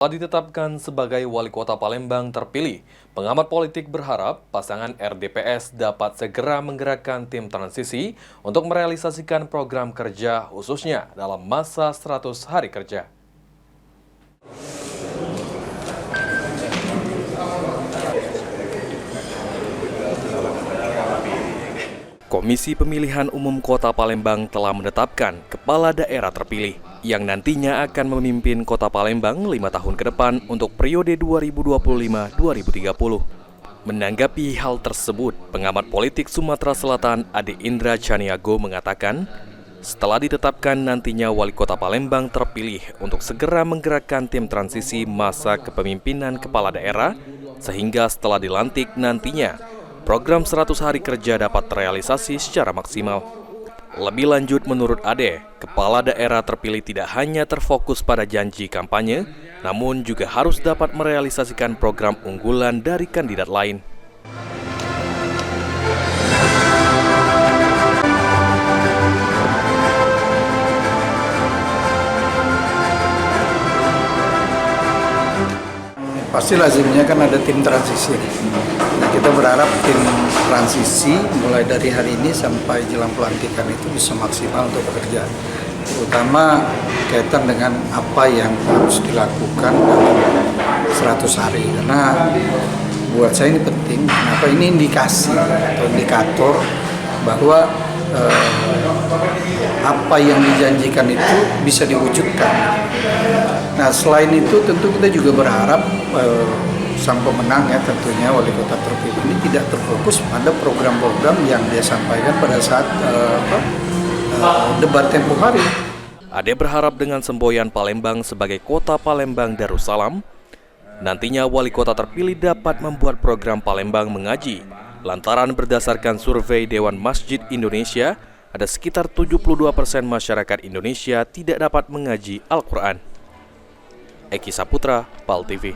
Setelah ditetapkan sebagai wali kota Palembang terpilih, pengamat politik berharap pasangan RDPS dapat segera menggerakkan tim transisi untuk merealisasikan program kerja khususnya dalam masa 100 hari kerja. Komisi Pemilihan Umum Kota Palembang telah menetapkan kepala daerah terpilih yang nantinya akan memimpin Kota Palembang 5 tahun ke depan untuk periode 2025-2030. Menanggapi hal tersebut, pengamat politik Sumatera Selatan Ade Indra Chaniago mengatakan, setelah ditetapkan nantinya wali kota Palembang terpilih untuk segera menggerakkan tim transisi masa kepemimpinan kepala daerah, sehingga setelah dilantik nantinya, program 100 hari kerja dapat terrealisasi secara maksimal. Lebih lanjut, menurut Ade, kepala daerah terpilih tidak hanya terfokus pada janji kampanye, namun juga harus dapat merealisasikan program unggulan dari kandidat lain. Pasti lazimnya kan ada tim transisi. Nah, kita berharap tim transisi mulai dari hari ini sampai jelang pelantikan itu bisa maksimal untuk bekerja. Terutama kaitan dengan apa yang harus dilakukan dalam 100 hari. Karena buat saya ini penting, kenapa ini indikasi atau indikator bahwa apa yang dijanjikan itu bisa diwujudkan. Nah, selain itu tentu kita juga berharap sang pemenang ya tentunya wali kota terpilih ini tidak terfokus pada program-program yang dia sampaikan pada saat debat tempo hari. Ade berharap dengan semboyan Palembang sebagai kota Palembang Darussalam, nantinya wali kota terpilih dapat membuat program Palembang mengaji. Lantaran berdasarkan survei Dewan Masjid Indonesia, ada sekitar 72% masyarakat Indonesia tidak dapat mengaji Al-Quran. Eki Saputra, PAL TV.